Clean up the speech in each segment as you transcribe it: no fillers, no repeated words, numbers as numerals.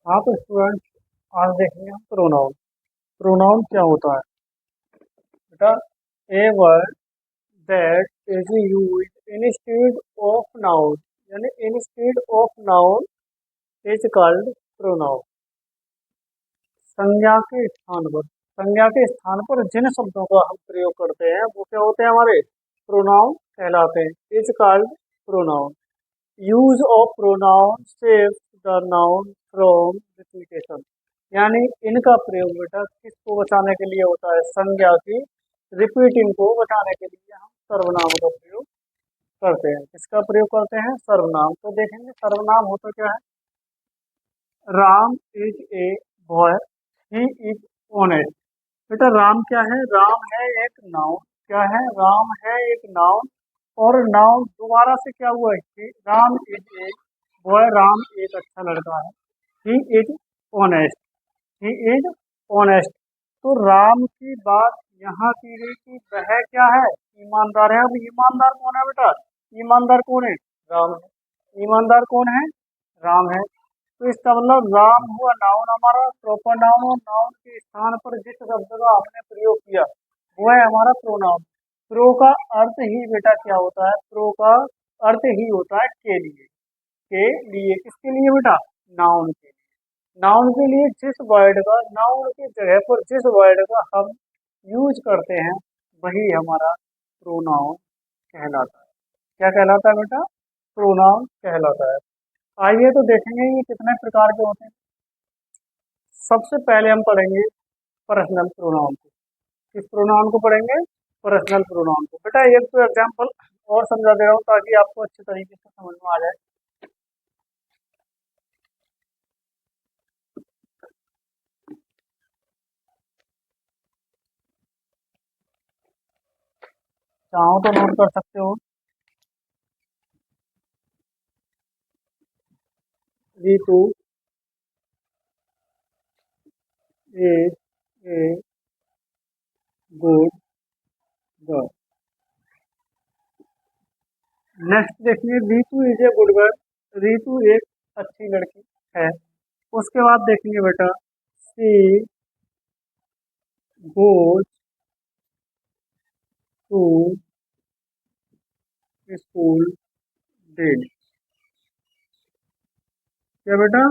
हाँ तो स्टूडेंट, आज देखेंगे हम प्रोनाउन। प्रोनाउन क्या होता है बेटा? A word that is used instead of noun, यानी instead of noun is called pronoun. संज्ञा के स्थान पर, संज्ञा के स्थान पर जिन शब्दों का हम प्रयोग करते हैं वो क्या होते हैं? हमारे प्रोनाउन कहलाते हैं। Is called pronoun. Use of pronoun saves the noun from repetition, यानी इनका प्रयोग बेटा किसको बचाने के लिए होता है? संज्ञा की रिपीटिंग को बचाने के लिए हम सर्वनाम का प्रयोग करते हैं। किसका प्रयोग करते हैं? सर्वनाम। तो देखेंगे सर्वनाम होता क्या है। Ram is a boy, he is honest. बेटा राम क्या है? राम है एक नाउन। क्या है? राम है एक नाउन। और नाउन दोबारा से क्या हुआ है कि Ram is a boy, Ram एक अच्छा लड़का है। He is honest, he is honest. तो राम की बात यहाँ की गई कि वह क्या है? ईमानदार है। अब ईमानदार कौन है बेटा? ईमानदार कौन है? राम है। ईमानदार कौन है? राम है। तो इसका मतलब राम हुआ नाउन, हमारा प्रॉपर नाउन, और नाउन के स्थान पर जिस शब्द का हमने प्रयोग किया वो है हमारा प्रोनाउन। प्रो का अर्थ ही बेटा क्या होता है? प्रो का अर्थ ही होता है के लिए। के लिए किसके लिए बेटा? नाउन के लिए। नाउन के लिए जिस वर्ड का, नाउन की जगह पर जिस वर्ड का हम यूज करते हैं वही हमारा प्रोनाउन कहलाता है। क्या कहलाता है बेटा? प्रोनाउन कहलाता है। आइए तो देखेंगे ये कितने प्रकार के होते हैं। सबसे पहले हम पढ़ेंगे पर्सनल प्रोनाउन को। किस प्रोनाउन को पढ़ेंगे? पर्सनल प्रोनाउन को। बेटा एक तो एग्जांपल और समझा दे रहा हूँ ताकि आपको अच्छे तरीके से समझ में आ जाए। चाहो तो नोट कर सकते हो। Ritu is a good girl. Next देखिए, Ritu is a good girl. Ritu एक अच्छी लड़की है। उसके बाद देखेंगे बेटा, she goes to school daily. क्या बेटा?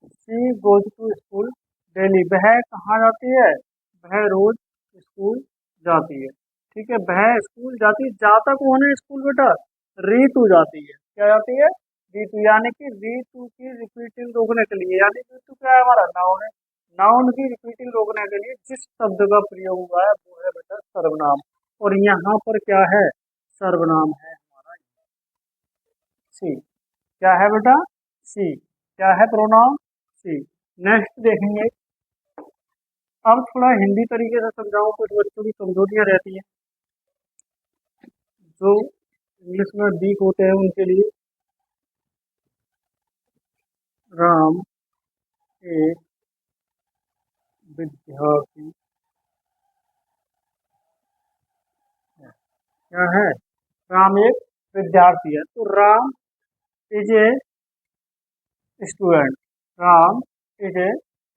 She goes to school daily. वह कहाँ जाती है? वह रोज स्कूल जाती है। ठीक है, वह स्कूल जाती है। जाता कौन है स्कूल बेटा? रीतू जाती है। क्या जाती है? रीतू। यानी कि रीतू की रिपीटिंग रोकने के लिए, यानी रीतू क्या है? हमारा नाउन है। नाउन की रिपीटिंग रोकने के लिए जिस शब्द का प्रयोग हुआ है वो है बेटा सर्वनाम। और यहाँ पर क्या है? सर्वनाम है हमारा सी। क्या है बेटा? सी। क्या है प्रोनाउन? सी। नेक्स्ट देखेंगे। अब थोड़ा हिंदी तरीके से समझाऊं, कुछ बच्चों की कमजोरियां रहती हैं जो इंग्लिश में वीक होते हैं उनके लिए। राम एक विद्यार्थी है। क्या है? राम एक विद्यार्थी है। तो Ram is a student. Ram is a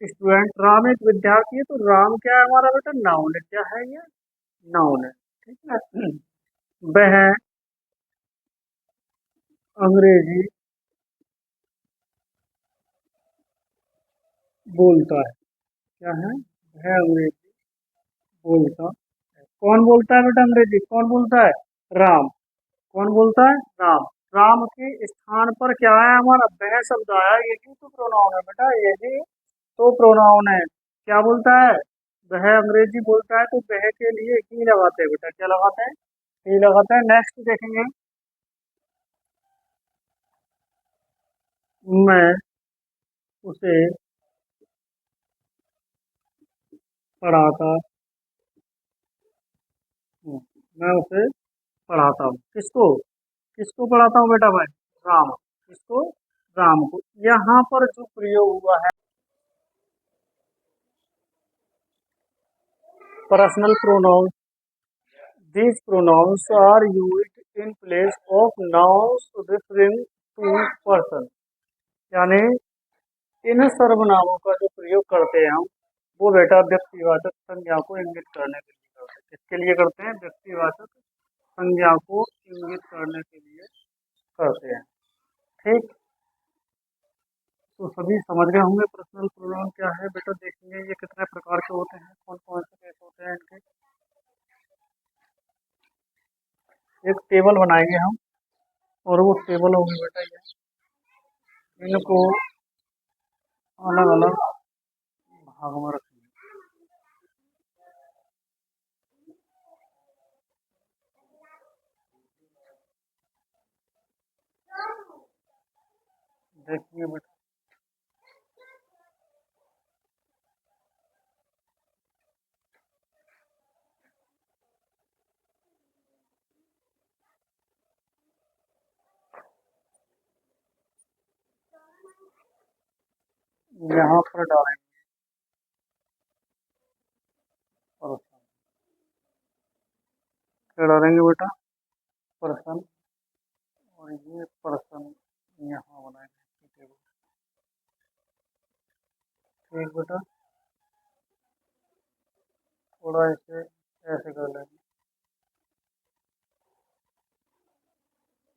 student. Ram एक विद्यार्थी है। तो राम क्या है हमारा बेटा? नाउन है। क्या है ये? नाउन है। ठीक है। वह अंग्रेजी बोलता है। क्या है? वह अंग्रेजी बोलता है। कौन बोलता है बेटा अंग्रेजी? कौन बोलता है? राम। कौन बोलता है? राम। राम के स्थान पर क्या है हमारा? वह शब्द आया। यही तो प्रोनाउन है बेटा, यही तो प्रोनाउन है। क्या बोलता है? वह अंग्रेजी बोलता है। तो वह के लिए ही लगाते हैं बेटा। क्या लगाते हैं? ही लगाते हैं। नेक्स्ट देखेंगे, मैं उसे पढ़ाता हूँ। मैं उसे पढ़ाता हूँ। किसको? किसको पढ़ाता हूँ बेटा मैं? राम। किसको? राम को। यहाँ पर जो प्रयोग हुआ है personal pronoun, these pronouns are used in place of nouns referring to person। यानी इन सर्वनामों का जो प्रयोग करते हैं हम, वो बेटा व्यक्तिवाचक संज्ञा को इंगित करने के लिए करते हैं। किसके लिए करते हैं? व्यक्तिवाचक संज्ञा को इंगित करने के लिए करते हैं। ठीक, तो सभी समझ गए होंगे पर्सनल प्रोनाउन क्या है। बेटा देखेंगे ये कितने प्रकार के होते हैं, कौन कौन से केस होते हैं इनके। एक टेबल बनाएंगे हम, और वो टेबल होगी बेटा ये, इनको अलग अलग भागों में रखेंगे। देखिए बेटा, यहाँ पर डालेंगे पर्सन। क्या डालेंगे बेटा? पर्सन। और ये पर्सन यहाँ बनाएंगे टेबल। ठीक बेटा, थोड़ा इसे ऐसे कर लेंगे।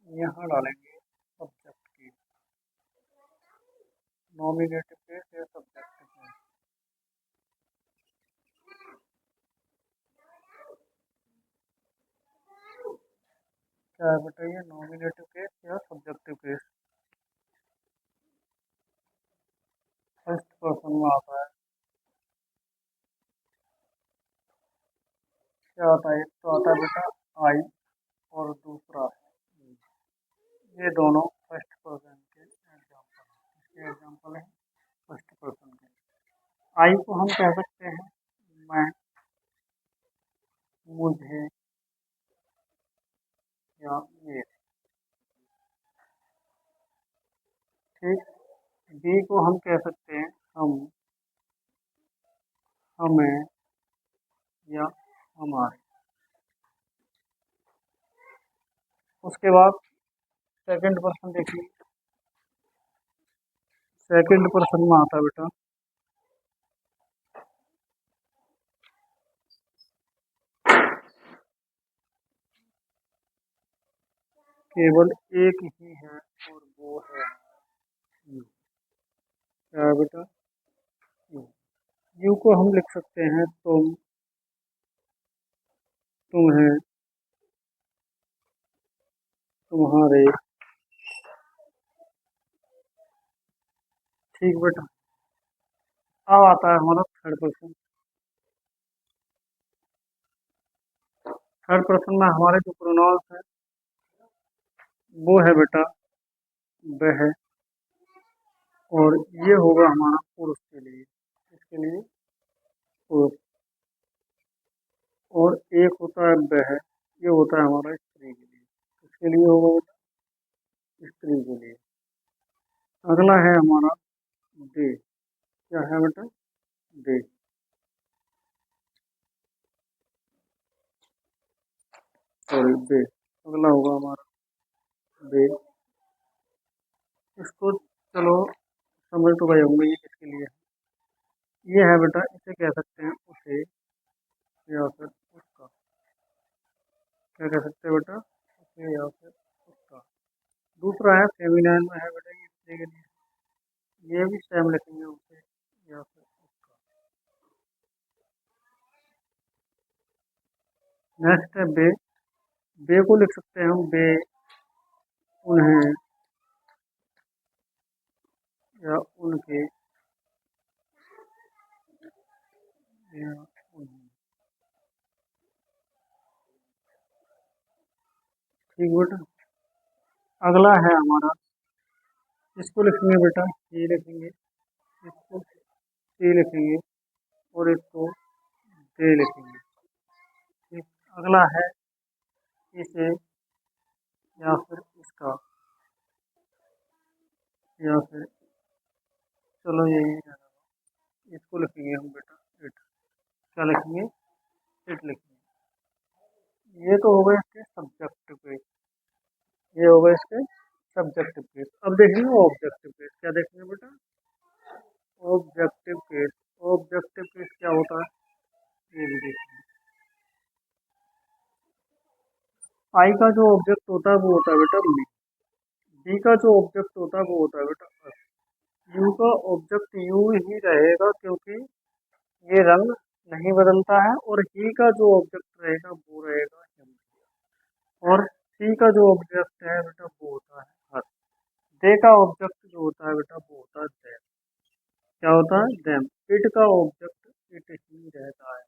यहाँ डालेंगे सब्जेक्ट की, नॉमिनेटिव केस या सब्जेक्ट केस। क्या है बेटा ये? नॉमिनेटिव केस या सब्जेक्टिव केस। फर्स्ट पर्सन में आता है। क्या आता है? एक तो आता है बेटा आई, और दूसरा है, ये दोनों फर्स्ट पर्सन के एग्जाम्पल हैं। इसके एग्जाम्पल है फर्स्ट पर्सन के। आई को हम कह सकते हैं मैं, मुझे, या ये। ठीक, बी को हम कह सकते हैं हम, हमें, या हमारे। उसके बाद सेकंड पर्सन देखिए, सेकंड पर्सन में आता है बेटा केवल एक ही है, और वो है यू। क्या है बेटा? यू। यू को हम लिख सकते हैं तुम, तुम्हें, तुम्हारे। ठीक बेटा, अब आता है हमारा थर्ड पर्सन। थर्ड पर्सन में हमारे जो प्रोनाउंस है, वो है बेटा वह, और ये होगा हमारा पुरुष के लिए। इसके लिए पुरुष। और एक होता है वह, ये होता है हमारा स्त्री के लिए। इसके लिए होगा बेटा स्त्री के लिए। अगला है हमारा दे। क्या है बेटा? दे। सॉरी, दे। अगला होगा हमारा दे। इसको चलो समझ तो गए होंगे ये किसके लिए है। ये है बेटा, इसे कह सकते हैं उसे, या फिर उसका। क्या कह सकते हैं बेटा? उसे या फिर उसका। दूसरा है फेमिनाइन में है बेटा, ये स्त्री के लिए। ये भी सेम लिखेंगे, उसे या फिर उसका। नेक्स्ट है बे। बे को लिख सकते हैं हम बे, उन्हें, या उनके, या उन्हें। ठीक बेटा, अगला है हमारा, इसको लिखेंगे बेटा ये लिखेंगे, इसको सी लिखेंगे, और इसको दे लिखेंगे। ठीक, अगला है इसे, या फिर इसका, या फिर, चलो यही है, इसको लिखेंगे हम बेटा इट। क्या लिखेंगे? इट लिखेंगे। ये तो होगा इसके सब्जेक्टिव केस, ये होगा इसके सब्जेक्टिव केस। अब देखेंगे ऑब्जेक्टिव केस। क्या देखेंगे बेटा? Objective case. ऑब्जेक्टिव केस क्या होता है ये भी देखिए। आई का जो ऑब्जेक्ट होता है वो होता है बेटा मी। बी का जो ऑब्जेक्ट होता है वो होता है बेटा अस। यू का ऑब्जेक्ट यू ही रहेगा क्योंकि ये रंग नहीं बदलता है, और ही का जो ऑब्जेक्ट रहेगा वो रहेगा हिम। और सी का जो ऑब्जेक्ट है बेटा वो होता है हर। दे का ऑब्जेक्ट जो होता है बेटा वो होता है देम। क्या होता है देम। इट का ऑब्जेक्ट इट ही रहता है।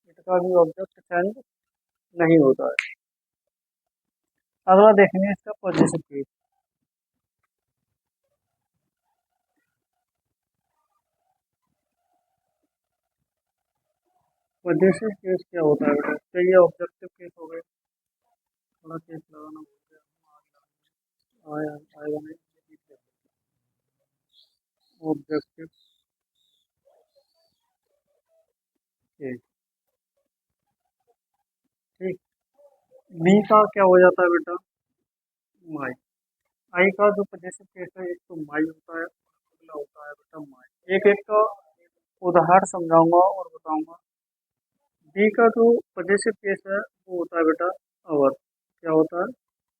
इट का भी ऑब्जेक्ट चेंज नहीं होता है। अगला देखेंगे इसका पॉजिटिव केस। पॉजिटिव केस क्या होता है बेटा, तो ये ऑब्जेक्टिव केस हो गए। थोड़ा केस लगाना भूल गया। आया आएगा नहीं। Objective case. ठीक। बी का क्या हो जाता है बेटा माई। आई का जो पॉजिटिव केस है एक तो माई होता है, अगला होता है बेटा माई। एक एक का उदाहरण समझाऊंगा और बताऊंगा। बी का जो पॉजिटिव केस है वो होता है बेटा अवर। क्या होता है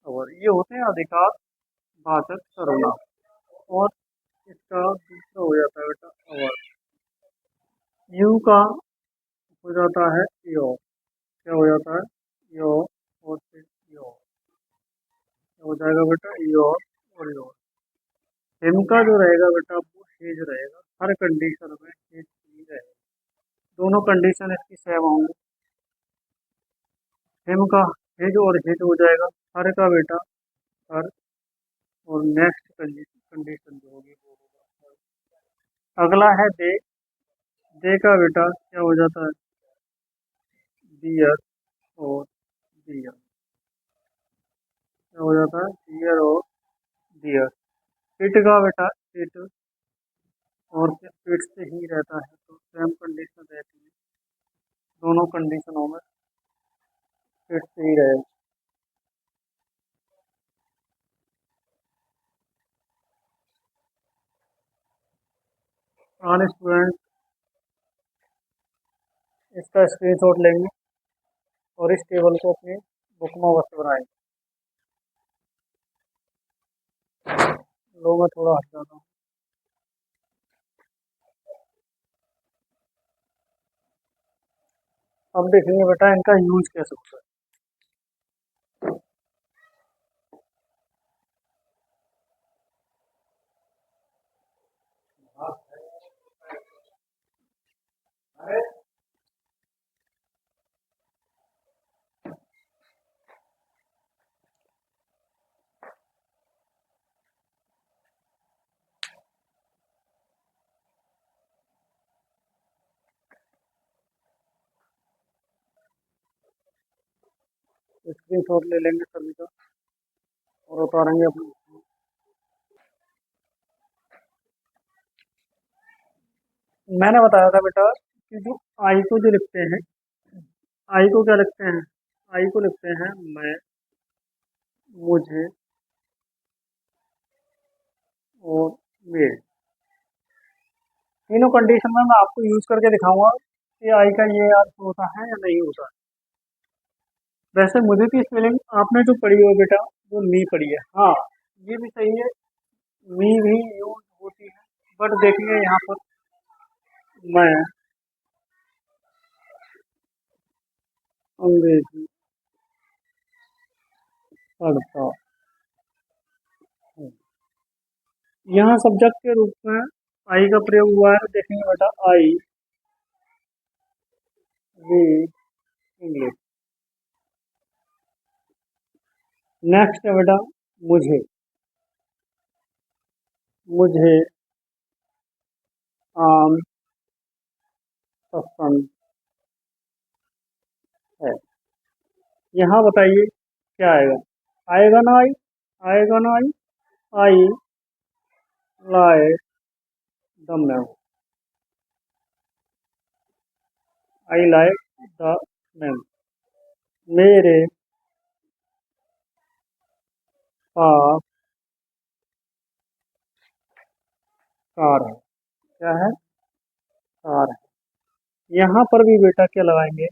अवर। ये होते हैं अधिकार वाचक सर्वनाम। और इसका दूसरा हो जाता है बेटा अवर। यू का हो जाता है योर। क्या हो जाता है योर। और फिर योर क्या हो जाएगा बेटा योर और योर। हिम का जो रहेगा बेटा वो हेज रहेगा, हर कंडीशन में हेज ही रहेगा। दोनों कंडीशन इसकी सेम होंगी। हिम का हेज और हेज हो जाएगा, हर का बेटा हर। और नेक्स्ट कंडीशन जो होगी वो होगा हर। अगला है दे। दे का बेटा क्या हो जाता है डियर और डियर। क्या हो जाता है डियर और डियर। इट का बेटा इट और फिर इट से ही रहता है, तो सेम कंडीशन रहती है दोनों कंडीशनों में। इट से ही रहेगा। आन स्टूडेंट इसका स्क्रीनशॉट लेंगे और इस टेबल को अपनी बुक में अवश्य बनाएंगे। लो मैं थोड़ा हट जाता हूँ। अब देखेंगे बेटा इनका यूज कैसे होता है। स्क्रीनशॉट ले लेंगे सभी का और उतारेंगे अपने। मैंने बताया था बेटा कि जो आई को जो लिखते हैं, आई को क्या लिखते हैं, आई को लिखते हैं मैं, मुझे और मेरे। तीनों कंडीशन में मैं आपको यूज करके दिखाऊंगा कि आई का ये अर्थ होता है या नहीं होता है। वैसे मुझे की स्पेलिंग आपने जो पढ़ी हो बेटा वो मी पढ़ी है। हाँ ये भी सही है, मी भी यूज होती है, बट देखिए यहाँ पर मैं अंग्रेजी पढ़ता हूँ। यहाँ सब्जेक्ट के रूप में आई का प्रयोग हुआ है, देखेंगे बेटा आई रीड इंग्लिश। नेक्स्ट है बेटा मुझे। मुझे आम पसंद है। यहाँ बताइए क्या आएगा। आएगा ना आई। आएगा ना I. I like the ma'am. I like the ma'am. मेरे पास कार है। क्या है, कार है। यहाँ पर भी बेटा क्या लगाएंगे,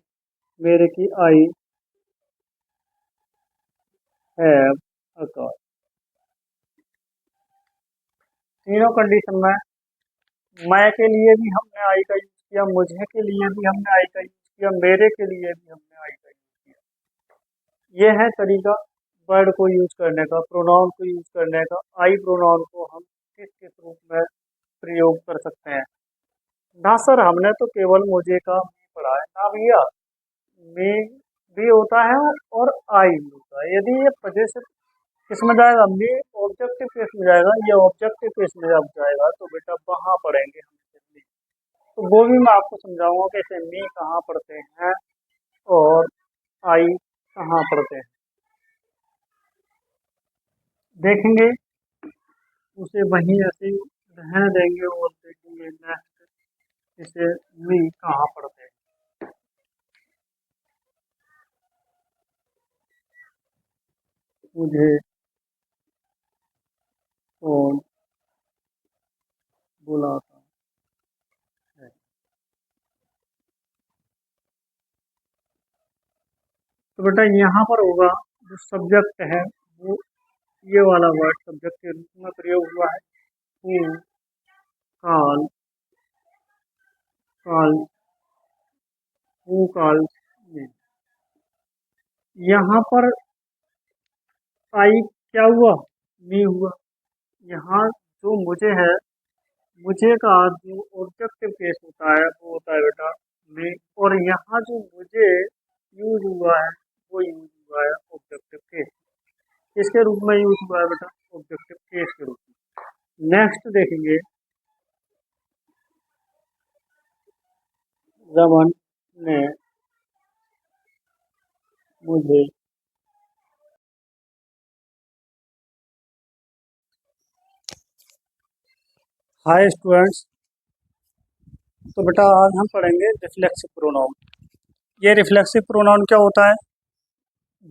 मेरे की आई हैव अ कार। तीनों कंडीशन में मैं के लिए भी हमने आई का यूज किया, मुझे के लिए भी हमने आई का यूज किया, मेरे के लिए भी हमने आई का यूज किया। ये है तरीका वर्ड को यूज करने का, प्रोनाउन को यूज करने का। आई प्रोनाउन को हम किस किस रूप में प्रयोग कर सकते हैं। ना सर हमने तो केवल मुझे का मी पढ़ा है, ना भैया, मी भी होता है और आई भी होता है। यदि ये पजेसिव किस में जाएगा, मी ऑब्जेक्टिव केस में जाएगा, ये ऑब्जेक्टिव केस में जब जाएगा तो बेटा वहां पढ़ेंगे हम मी। तो वो भी मैं आपको समझाऊंगा कि इसे मी कहाँ पढ़ते हैं और आई कहाँ पढ़ते हैं, देखेंगे। उसे वहीं ऐसे ही रहने देंगे और देखेंगे नेक्स्ट इसे मी कहाँ पढ़ते हैं। मुझे कौन बुलाता है। तो बेटा यहाँ पर होगा जो सब्जेक्ट है वो ये वाला वर्ड सब्जेक्ट के रूप में प्रयोग हुआ है, हु, काल, काल, हु काल में। यहाँ पर आई क्या हुआ, मी हुआ। यहाँ जो मुझे है, मुझे का जो ऑब्जेक्टिव केस होता है वो होता है बेटा मी, और यहाँ जो मुझे यूज हुआ है वो यूज हुआ है ऑब्जेक्टिव केस। किसके रूप में यूज हुआ है बेटा, ऑब्जेक्टिव केस के रूप में। नेक्स्ट देखेंगे, रमन ने मुझे, हाय स्टूडेंट्स, तो बेटा आज हम पढ़ेंगे रिफ्लेक्सिव प्रोनाउन। ये रिफ्लेक्सिव प्रोनाउन क्या होता है,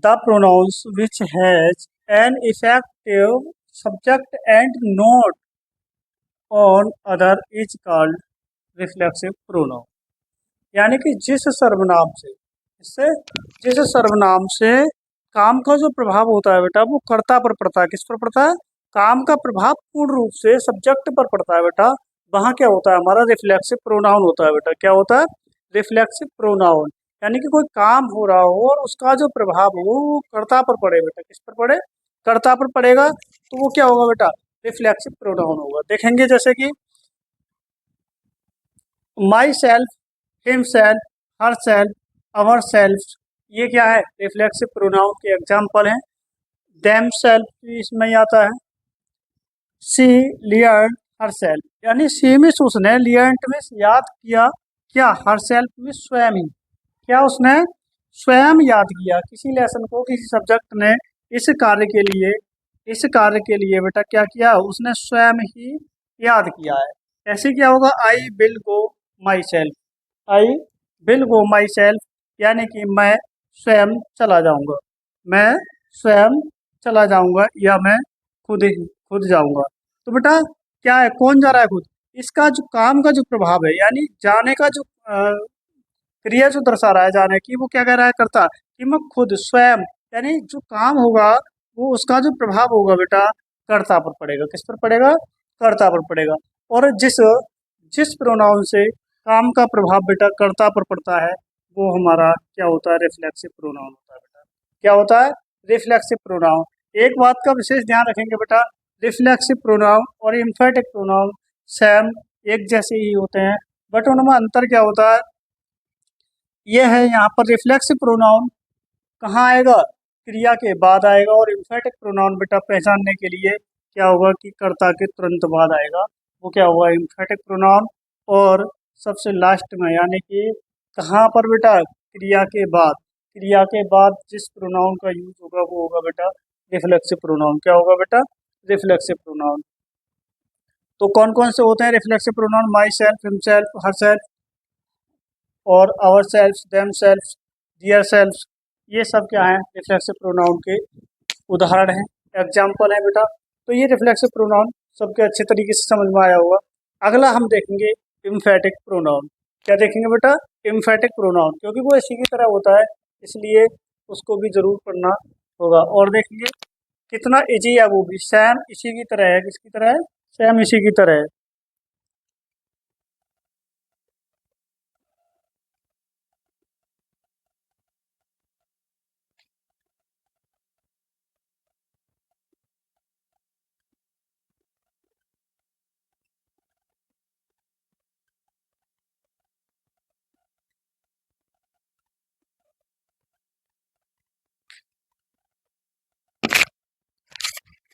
the pronouns which has an effective subject and note on other is called reflexive pronoun. यानी कि जिस सर्वनाम से, इससे जिस सर्वनाम से काम का जो प्रभाव होता है बेटा वो कर्ता पर पड़ता है। किस पर पड़ता है, काम का प्रभाव पूर्ण रूप से सब्जेक्ट पर पड़ता है बेटा, वहाँ क्या होता है, हमारा रिफ्लेक्सिव प्रोनाउन होता है बेटा। क्या होता है, रिफ्लेक्सिव प्रोनाउन। यानी कि कोई काम हो रहा हो और उसका जो प्रभाव हो वो कर्ता पर पड़े बेटा। किस पर पड़े, कर्ता पर पड़ेगा, तो वो क्या होगा बेटा, रिफ्लेक्सिव प्रोनाउन होगा। देखेंगे जैसे कि माई सेल्फ, हिमसेल्फ, हरसेल्फ, अवरसेल्फ, ये क्या है, रिफ्लेक्सिव प्रोनाउन के एग्जाम्पल हैं। देम सेल्फ भी इसमें ही आता है। सी लियर्न हरसेल्फ, यानी सी मिस उसने, लियर्न मिस याद किया, क्या, हरसेल्फ मिस स्वयं ही, क्या उसने स्वयं याद किया किसी लेसन को, किसी सब्जेक्ट ने इस कार्य के लिए, इस कार्य के लिए बेटा क्या किया, उसने स्वयं ही याद किया है। ऐसे क्या होगा, I will go my self, I will go my self, यानी कि मैं स्वयं चला जाऊंगा, मैं स्वयं चला जाऊंगा, या मैं खुद जाऊंगा। तो बेटा क्या है, कौन जा रहा है, खुद। इसका जो काम का जो प्रभाव है, यानी जाने का जो क्रिया जो दर्शा रहा है जाने की, वो क्या कह रहा है, करता कि मैं खुद स्वयं, यानी जो काम होगा वो उसका जो प्रभाव होगा बेटा कर्ता पर पड़ेगा। किस पर पड़ेगा, कर्ता पर पड़ेगा। और जिस जिस प्रोनाउन से काम का प्रभाव बेटा कर्ता पर पड़ता है वो हमारा क्या होता है, रिफ्लेक्सिव प्रोनाउन होता है बेटा। क्या होता है, रिफ्लेक्सिव प्रोनाउन। एक बात का विशेष ध्यान रखेंगे बेटा, रिफ्लेक्सिव प्रोनाउन और इम्फेटिक प्रोनाउन सेम एक जैसे ही होते हैं, बट उनमें अंतर क्या होता है, ये है यहाँ पर रिफ्लेक्सिव प्रोनाउन कहाँ आएगा, क्रिया के बाद आएगा, और इम्फेटिक प्रोनाउन बेटा पहचानने के लिए क्या होगा कि कर्ता के तुरंत बाद आएगा, वो क्या होगा, इम्फेटिक प्रोनाउन। और सबसे लास्ट में यानी कि कहाँ पर बेटा, क्रिया के बाद, क्रिया के बाद जिस प्रोनाउन का यूज होगा वो होगा बेटा रिफ्लेक्सिव प्रोनाउन। क्या होगा बेटा, रिफ्लेक्सिव प्रोनाउन। तो कौन कौन से होते हैं reflexive pronoun, my self, himself, her self, और our self, them self, dear self, ये सब क्या है, रिफ्लेक्सिव प्रोनाउन के उदाहरण हैं, एग्जाम्पल हैं बेटा। तो ये रिफ्लेक्सिव प्रोनाउन सबके अच्छे तरीके से समझ में आया होगा। अगला हम देखेंगे इम्फेटिक प्रोनाउन। क्या देखेंगे बेटा? इम्फेटिक प्रोनाउन, क्योंकि वो इसी की तरह होता है इसलिए उसको भी जरूर पढ़ना होगा। और देखेंगे कितना इजी है, वो भी सेम इसी की तरह है। किसकी तरह है? सेम इसी की तरह है।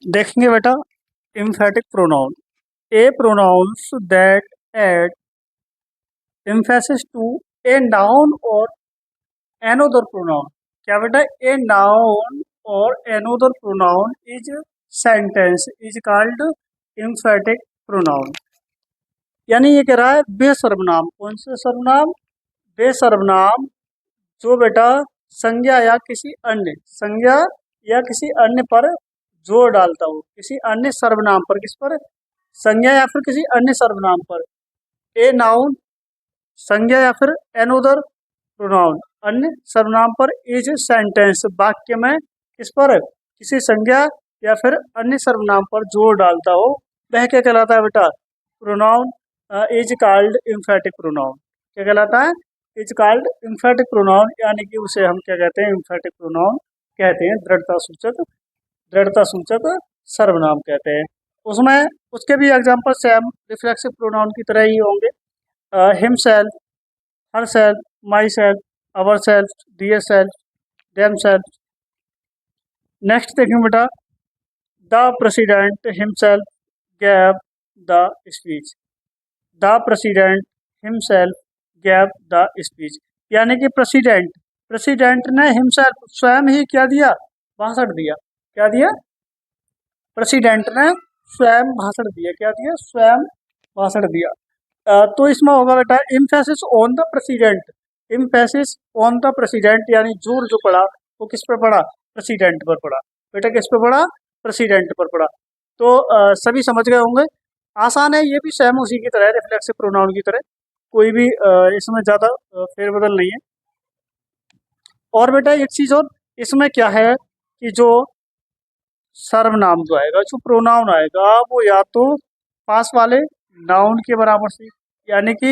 देखेंगे बेटा emphatic pronoun, a pronouns that add emphasis to a noun or another pronoun। क्या बेटा? a noun or another pronoun is sentence is called emphatic pronoun। यानी ये कह रहा है बेसर्वनाम। कौन से सर्वनाम? बेसर्वनाम जो बेटा संज्ञा या किसी अन्य संज्ञा या किसी अन्य पर जोर डालता हो, किसी अन्य सर्वनाम पर। किस पर? संज्ञा या फिर किसी अन्य सर्वनाम पर। ए नाउन संज्ञा या फिर एनोदर प्रोनाउन अन्य सर्वनाम पर। इज सेंटेंस वाक्य में किस पर? किसी संज्ञा या फिर अन्य सर्वनाम पर जोर डालता हो, वह क्या कहलाता है बेटा? Pronoun is called emphatic pronoun. क्या कहलाता है? इज कॉल्ड एम्फेटिक प्रोनाउन, यानी कि उसे हम क्या कहते हैं? एम्फेटिक प्रोनाउन कहते हैं। दृढ़ता सूचक सर्वनाम कहते हैं। उसमें उसके भी एग्जाम्पल सेम रिफ्लेक्सिव प्रोनाउन की तरह ही होंगे। Himself, herself, my self, our self, dear self, them self. Next देखेंगे बेटा the president himself gave the speech. The president himself gave the speech, यानी कि प्रेसिडेंट ने हिमसेल्फ स्वयं ही क्या दिया? भाषण दिया। क्या दिया? प्रेसिडेंट ने स्वयं भाषण दिया। क्या दिया? स्वयं भाषण दिया। तो इसमें होगा बेटा emphasis on the president. Emphasis on the president, यानी जोर जो पड़ा वो किस पर पड़ा? प्रेसिडेंट पर पड़ा। बेटा किस पर पड़ा? प्रेसिडेंट पर पड़ा। तो सभी समझ गए होंगे। आसान है, ये भी सेम उसी की तरह है, रिफ्लेक्सिव प्रोनाउन की तरह। कोई भी इसमें ज़्यादा फेरबदल नहीं है। और बेटा एक चीज़ और, इसमें क्या है कि जो सर्वनाम जो आएगा, जो प्रोनाउन आएगा, वो या तो पास वाले नाउन के बराबर से, यानी कि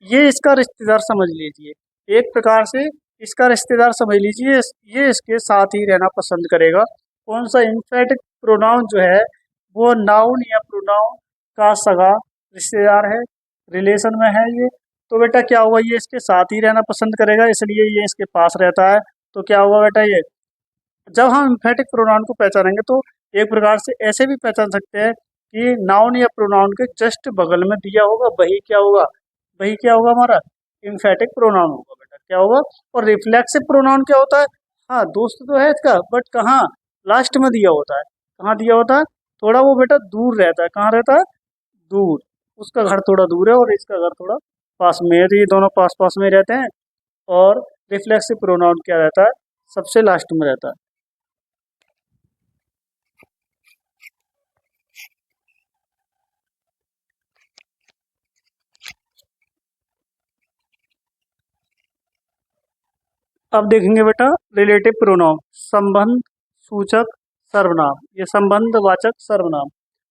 ये इसका रिश्तेदार समझ लीजिए, एक प्रकार से इसका रिश्तेदार समझ लीजिए, ये इसके साथ ही रहना पसंद करेगा। कौन सा? इम्फेटिक प्रोनाउन जो है वो नाउन या प्रोनाउन का सगा रिश्तेदार है, रिलेशन में है ये। तो बेटा क्या हुआ? ये इसके साथ ही रहना पसंद करेगा, इसलिए ये इसके पास रहता है। तो क्या हुआ बेटा? ये जब हम इम्फेटिक प्रोनाउन को पहचानेंगे तो एक प्रकार से ऐसे भी पहचान सकते हैं कि नाउन या प्रोनाउन के जस्ट बगल में दिया होगा, वही क्या होगा? वही क्या होगा? हमारा इम्फेटिक प्रोनाउन होगा बेटा। क्या होगा? और रिफ्लेक्सिव प्रोनाउन क्या होता है? हाँ, दोस्त तो है इसका, बट कहाँ? लास्ट में दिया होता है। कहाँ दिया होता है? थोड़ा वो बेटा दूर रहता है। कहाँ रहता है? दूर। उसका घर थोड़ा दूर है और इसका घर थोड़ा पास में है, तो ये दोनों पास पास में रहते हैं। और रिफ्लेक्सिव प्रोनाउन क्या रहता है? सबसे लास्ट में रहता है। अब देखेंगे बेटा रिलेटिव प्रोनाउन, संबंध सूचक सर्वनाम। ये संबंधवाचक सर्वनाम।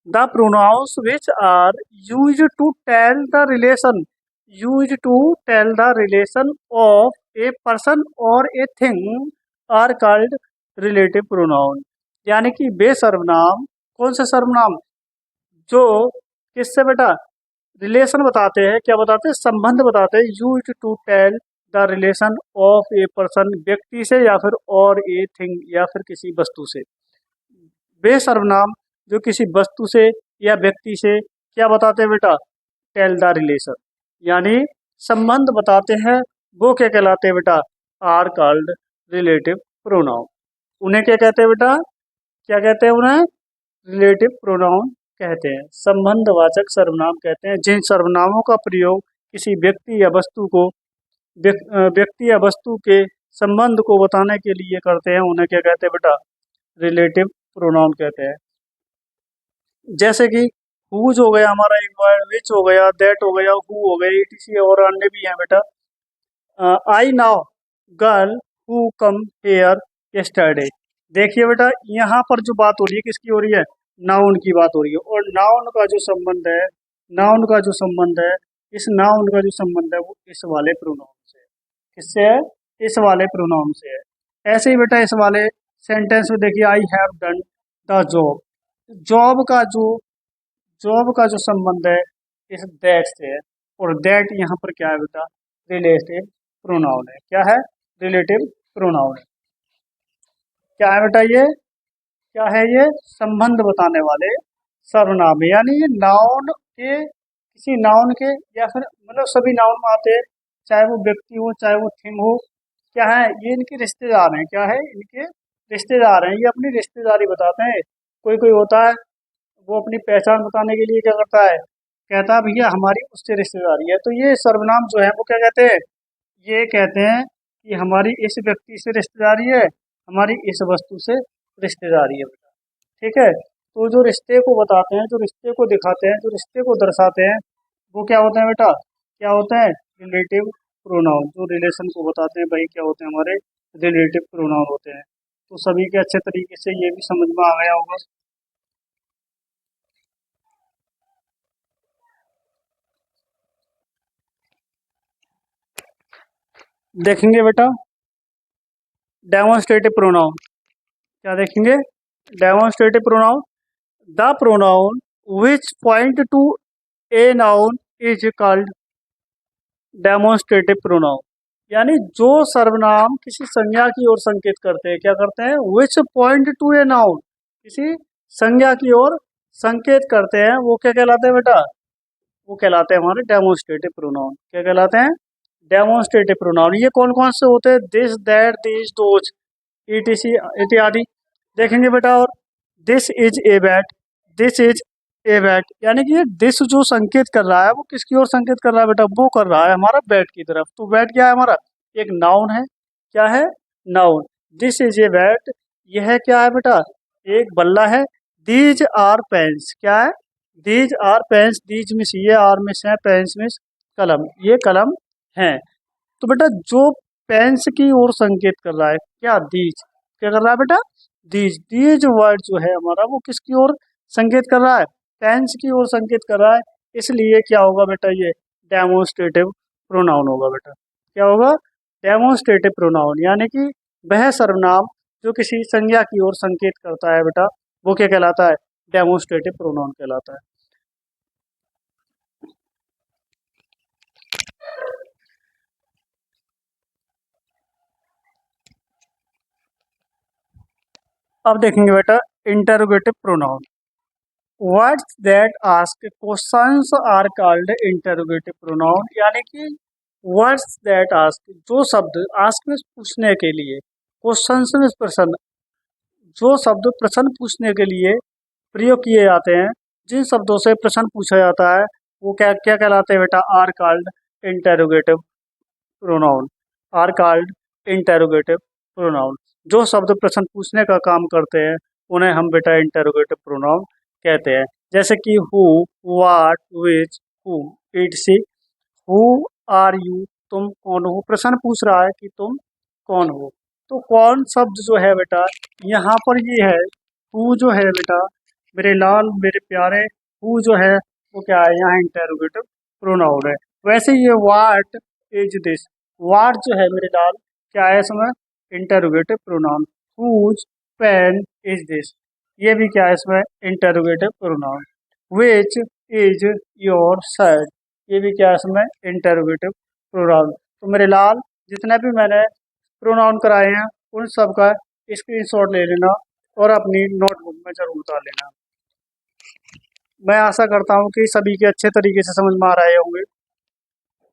The pronouns which are used to tell the relation, used to tell the relation of a person और a thing are called relative pronoun. यानी कि वे सर्वनाम, कौन से सर्वनाम? जो किससे बेटा रिलेशन बताते हैं। क्या बताते हैं? संबंध बताते हैं। Used to tell the relation of a person, व्यक्ति से या फिर और ए थिंग या फिर किसी वस्तु से। वे सर्वनाम जो किसी वस्तु से या व्यक्ति से क्या बताते हैं बेटा? टेल द रिलेशन, यानी संबंध बताते हैं, वो क्या कहलाते हैं बेटा? Are called relative pronoun. उन्हें क्या कहते हैं बेटा? क्या कहते हैं उन्हें? रिलेटिव प्रोनाउन कहते हैं, संबंधवाचक सर्वनाम कहते हैं। जिन सर्वनामों का प्रयोग किसी व्यक्ति या वस्तु को व्यक्ति या वस्तु के संबंध को बताने के लिए करते हैं, उन्हें क्या कहते हैं बेटा? रिलेटिव प्रोनाउन कहते हैं। जैसे कि हुज हो गया हमारा एक वर्ड, विच हो गया, दैट हो गया, हु हो गया, etc और अन्य भी हैं बेटा। I now girl who come here yesterday. देखिए बेटा यहाँ पर जो बात हो रही है किसकी हो रही है, नाउन की बात हो रही है। और नाउन का जो संबंध है, नाउन का जो संबंध है, इस नाउन का जो संबंध है वो इस वाले प्रोनाउन से है। किससे है, इस वाले प्रोनाउन से है। ऐसे ही बेटा इस वाले सेंटेंस में देखिए, I have done the job. Job का जो जॉब का जो संबंध है इस दैट से है। और दैट यहाँ पर क्या है बेटा, रिलेटिव प्रोनाउन है। क्या है, रिलेटिव प्रोनाउन है। क्या है बेटा ये, क्या है ये, संबंध बताने वाले सर्वनाम है। यानी ये नाउन के, किसी नाउन के, या फिर मतलब सभी नाउन में आते हैं, चाहे वो व्यक्ति हो चाहे वो थिंग हो। क्या है, ये इनके रिश्तेदार हैं। क्या है, इनके रिश्तेदार हैं। ये अपनी रिश्तेदारी बताते हैं। कोई कोई होता है वो अपनी पहचान बताने के लिए क्या करता है, कहता है भैया हमारी उससे रिश्तेदारी है। तो ये सर्वनाम जो है वो क्या कहते हैं, ये कहते हैं कि हमारी इस व्यक्ति से रिश्तेदारी है, हमारी इस वस्तु से रिश्तेदारी है बेटा। ठीक है, तो जो रिश्ते को बताते हैं, जो रिश्ते को दिखाते हैं, जो रिश्ते को दर्शाते हैं, वो क्या होते हैं बेटा, क्या होते हैं, रिलेटिव प्रोनाउन। जो रिलेशन को बताते हैं भाई क्या होते हैं, हमारे रिलेटिव प्रोनाउन होते हैं। तो सभी के अच्छे तरीके से ये भी समझ में आ गया होगा। देखेंगे बेटा डेमोन्स्ट्रेटिव प्रोनाउन, क्या देखेंगे, demonstrative pronoun, the pronoun which point two a noun is called demonstrative pronoun. यानी जो सर्वनाम किसी संज्ञा की ओर संकेत करते हैं, क्या करते हैं, which point two a noun, किसी संज्ञा की ओर संकेत करते हैं, वो क्या कहलाते हैं बेटा, वो कहलाते हैं हमारे डेमोन्स्ट्रेटिव प्रोनाउन। क्या कहलाते हैं, डेमोन्स्ट्रेटिव प्रोनाउन। ये कौन कौन से होते हैं, this that this those etc इत्यादि देखेंगे बेटा। और this is a bat, this is a bat, यानी कि ये दिस जो संकेत कर रहा है वो किसकी ओर संकेत कर रहा है बेटा, वो कर रहा है हमारा बैट की तरफ। तो बैट क्या है हमारा, एक नाउन है। क्या है, noun. This is a bat, यह क्या है बेटा, एक बल्ला है। दीज आर पेन्स, क्या है, दीज आर पेन्स, दीज मिस ये, आर मिस है, पेन्स मिस कलम, ये कलम है। तो बेटा जो पेंस की ओर संकेत कर रहा है, क्या, दीज, क्या कर रहा है बेटा, दीज, दीज वर्ड जो है हमारा वो किसकी ओर संकेत कर रहा है, पेंस की ओर संकेत कर रहा है। इसलिए क्या होगा बेटा, ये डेमोन्स्ट्रेटिव प्रोनाउन होगा बेटा। क्या होगा, डेमोन्स्ट्रेटिव प्रोनाउन, यानी कि वह सर्वनाम जो किसी संज्ञा की ओर संकेत करता है बेटा, वो क्या कहलाता है, डेमोन्स्ट्रेटिव प्रोनाउन कहलाता है। अब देखेंगे बेटा interrogative pronoun. Words that ask questions are called interrogative pronoun. यानी कि वर्ड्स दैट आस्क, जो शब्द आस्क में पूछने के लिए, क्वेश्चंस में प्रश्न, जो शब्द प्रश्न पूछने के लिए प्रयोग किए जाते हैं, जिन शब्दों से प्रश्न पूछा जाता है, वो क्या क्या कहलाते हैं बेटा, are called interrogative pronoun. Are called interrogative pronoun. जो शब्द प्रश्न पूछने का काम करते हैं उन्हें हम बेटा इंटरोगेटिव प्रोनाउन कहते हैं। जैसे कि who, what, which, who, etc. Who are you, तुम कौन हो, प्रश्न पूछ रहा है कि तुम कौन हो। तो कौन शब्द जो है बेटा यहाँ पर ये है, हु जो है बेटा, मेरे लाल मेरे प्यारे, हु जो है वो क्या है, यहाँ इंटरोगेटिव प्रोनाउन है। वैसे ये वाट इज दिस, वाट जो है मेरे लाल, क्या है इसमें, interrogative pronoun. Whose pen is this, ये भी क्या है इसमें, interrogative pronoun. Which is your shirt, ये भी क्या है इसमें, इंटरोगेटिव प्रोनाउन। तो मेरे लाल जितने भी मैंने प्रोनाउन कराए हैं उन सब का स्क्रीनशॉट ले लेना और अपनी नोटबुक में जरूर उतार लेना। मैं आशा करता हूँ कि सभी के अच्छे तरीके से समझ में आ रहे होंगे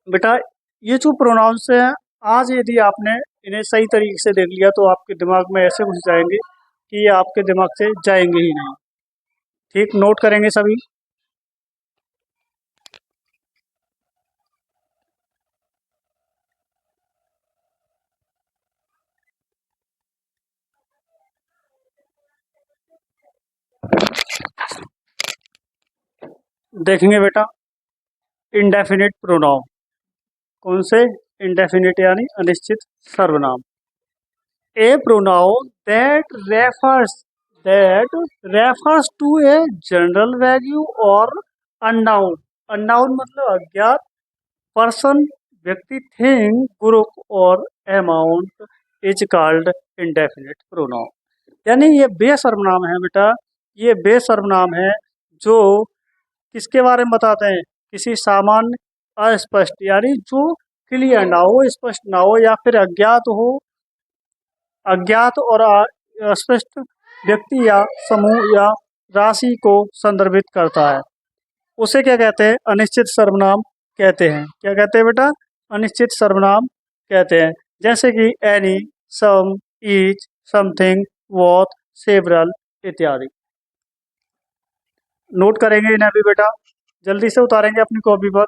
बेटा। ये जो प्रोनाउंस हैं, आज यदि आपने इन्हें सही तरीके से देख लिया तो आपके दिमाग में ऐसे घुस जाएंगे कि ये आपके दिमाग से जाएंगे ही नहीं। ठीक, नोट करेंगे सभी। देखेंगे बेटा इंडेफिनिट प्रोनाउन। कौन से? इंडेफिनिट यानी अनिश्चित सर्वनाम। A pronoun that refers to a general value और अननाउन। अननाउन मतलब अज्ञात, पर्सन व्यक्ति, थिंग ग्रुप और amount is called indefinite pronoun. यानी ये बेसर्वनाम है बेटा, ये बेसर्वनाम है जो किसके बारे में बताते हैं? किसी सामान्य, अस्पष्ट यानी जो क्लियर ना हो, स्पष्ट ना हो, या फिर अज्ञात हो, अज्ञात और अस्पष्ट व्यक्ति या समूह या राशि को संदर्भित करता है, उसे क्या कहते हैं? अनिश्चित सर्वनाम कहते हैं। क्या कहते हैं बेटा? अनिश्चित सर्वनाम कहते हैं। जैसे कि एनी, सम, ईच, समथिंग, बोथ, सेवरल इत्यादि। नोट करेंगे इन्हें भी बेटा, जल्दी से उतारेंगे अपनी कॉपी पर।